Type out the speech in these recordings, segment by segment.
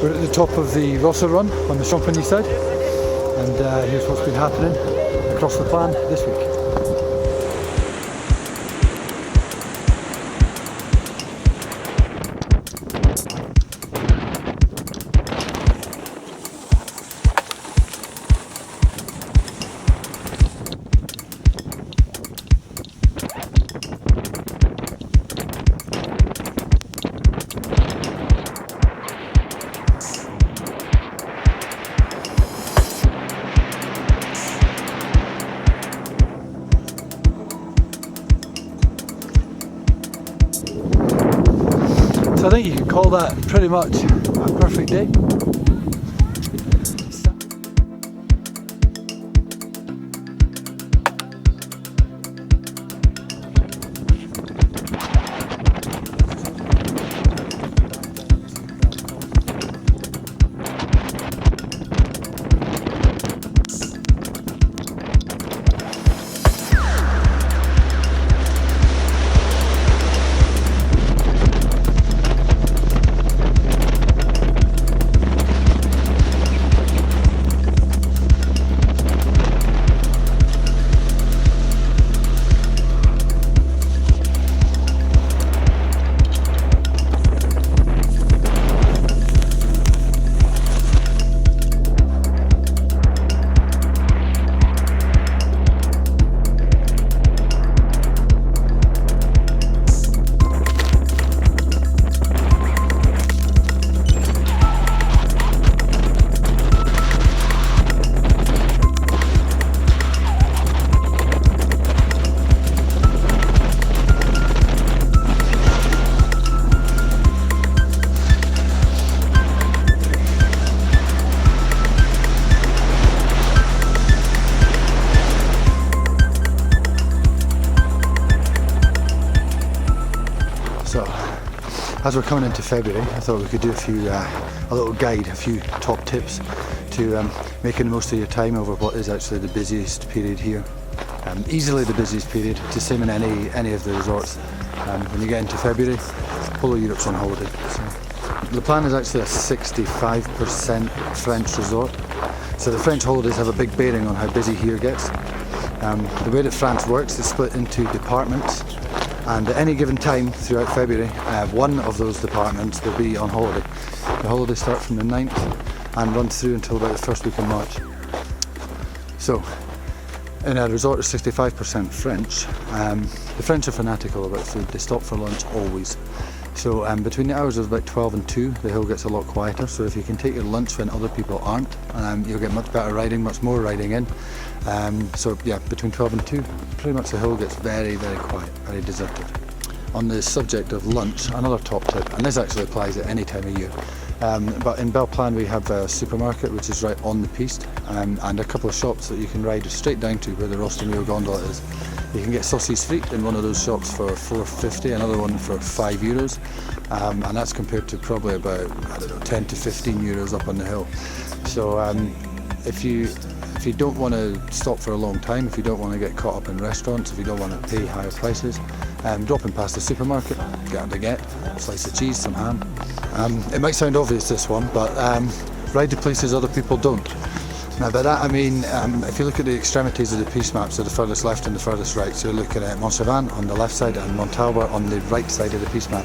We're at the top of the Rossa Run on the Champagny side, and here's what's been happening across the Plagne this week. So I think you could call that pretty much a perfect day. So, as we're coming into February, I thought we could do a little guide, a few top tips to making the most of your time over what is actually the busiest period here. Easily the busiest period. It's the same in any of the resorts. When you get into February, whole of Europe's on holiday. So, the Plagne is actually a 65% French resort. So the French holidays have a big bearing on how busy here gets. The way that France works is split into departments. And at any given time throughout February, one of those departments will be on holiday. The holidays start from the 9th and run through until about the first week of March. So, in a resort that's 65% French, the French are fanatical about food. They stop for lunch always. So between the hours of about 12 and 2, the hill gets a lot quieter. So if you can take your lunch when other people aren't, you'll get much better riding, much more riding in. So yeah, between 12 and 2, pretty much the hill gets very, very quiet, very deserted. On the subject of lunch, another top tip, and this actually applies at any time of year. But in Plagne we have a supermarket which is right on the piste, and a couple of shops that you can ride straight down to where the Rostamio gondola is. You can get saucisse frites in one of those shops for €4.50, another one for €5, and that's compared to probably about, I don't know, 10 to 15 euros up on the hill. So if you don't want to stop for a long time, if you don't want to get caught up in restaurants, if you don't want to pay higher prices, dropping past the supermarket, get a baguette, a slice of cheese, some ham. It might sound obvious, this one, but ride to places other people don't. Now by that I mean, if you look at the extremities of the piste map, so the furthest left and the furthest right, so you're looking at Montchavin on the left side and Montalbert on the right side of the piste map.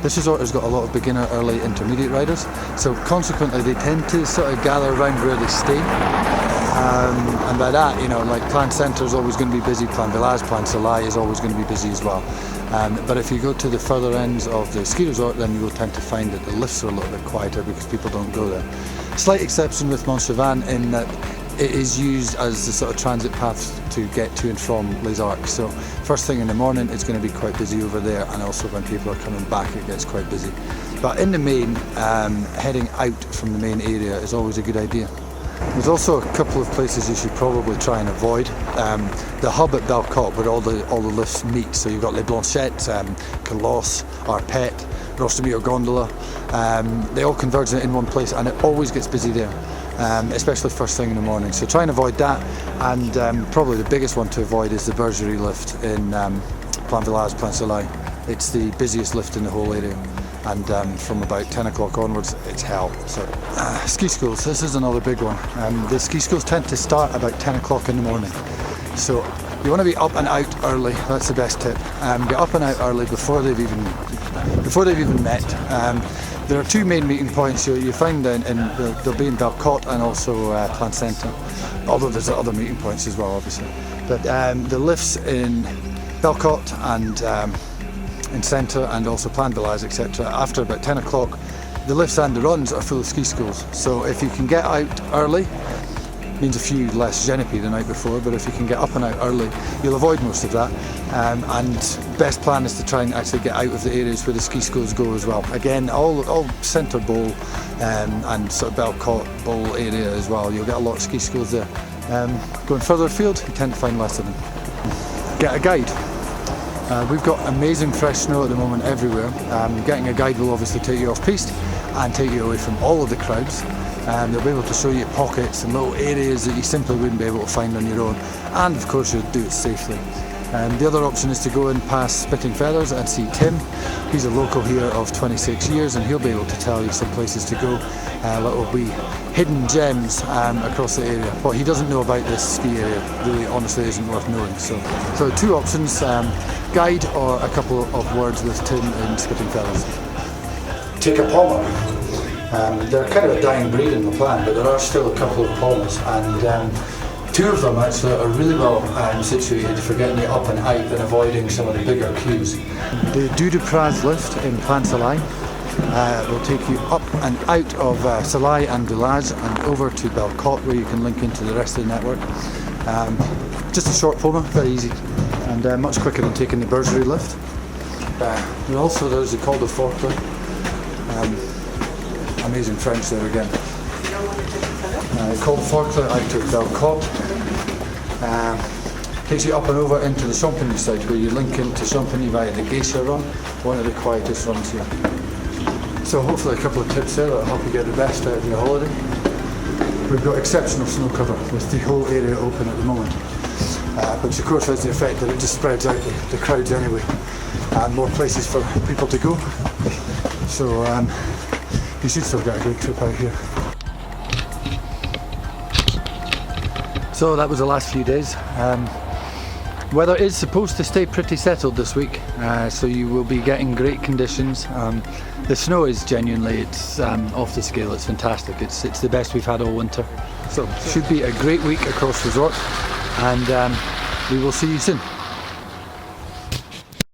This resort has got a lot of beginner, early, intermediate riders, so consequently they tend to sort of gather around where they stay. And by that, you know, like Plagne Centre is always going to be busy, Plagne Village, Plagne Soleil is always going to be busy as well. But if you go to the further ends of the ski resort, then you will tend to find that the lifts are a little bit quieter because people don't go there. Slight exception with Montchavin in that it is used as the sort of transit path to get to and from Les Arcs. So first thing in the morning it's going to be quite busy over there, and also when people are coming back it gets quite busy. But in the main, heading out from the main area is always a good idea. There's also a couple of places you should probably try and avoid. The hub at Belcourt, where all the lifts meet. So you've got Les Blanchettes, Colosse, Arpet, Rostamio Gondola. They all converge in one place, and it always gets busy there, especially first thing in the morning. So try and avoid that. And probably the biggest one to avoid is the Bergerie lift in Plagne Village, Plagne Soleil. It's the busiest lift in the whole area. and from about 10 o'clock onwards it's hell. So ski schools, this is another big one. The ski schools tend to start about 10 o'clock in the morning, so you want to be up and out early. That's the best tip. Get up and out early before they've even met. There are two main meeting points you find they'll be in Belcourt and also Plagne, although there's other meeting points as well, obviously. But the lifts in Belcourt and in Centre and also Plagne, etc. after about 10 o'clock, the lifts and the runs are full of ski schools. So if you can get out early, means a few less genepi the night before, but if you can get up and out early, you'll avoid most of that. And best plan is to try and actually get out of the areas where the ski schools go as well. Again, all Centre Bowl and sort of Belcourt Bowl area as well. You'll get a lot of ski schools there. Going further afield, you tend to find less of them. Get a guide. We've got amazing fresh snow at the moment everywhere. Getting a guide will obviously take you off piste and take you away from all of the crowds. They'll be able to show you pockets and little areas that you simply wouldn't be able to find on your own, and of course you'll do it safely. The other option is to go and past Spitting Feathers and see Tim. He's a local here of 26 years and he'll be able to tell you some places to go, little wee hidden gems across the area. What he doesn't know about this ski area really honestly isn't worth knowing. So two options, guide or a couple of words with Tim in Spitting Feathers. Take a pommer. They're kind of a dying breed in the Plagne, but there are still a couple of pommers, and two of them actually are really well situated for getting you up and out and avoiding some of the bigger queues. The Dudupraz lift in Plagne will take you up and out of Salai and Village and over to Belcourt, where you can link into the rest of the network. Just a short pommer, very easy, and much quicker than taking the Bergerie lift. And also there's the Col de Forclaz. Amazing French there again. Col de Forclaz out of Belcourt. Takes you up and over into the Champigny side, where you link into Champigny via the Geisha run, one of the quietest runs here. So hopefully a couple of tips there that'll help you get the best out of your holiday. We've got exceptional snow cover with the whole area open at the moment, which of course has the effect that it just spreads out the crowds anyway, and more places for people to go. So you should still get a great trip out here. So that was the last few days. Weather is supposed to stay pretty settled this week, so you will be getting great conditions. The snow is genuinely, it's off the scale, it's fantastic. It's the best we've had all winter. So it should be a great week across resort, and we will see you soon.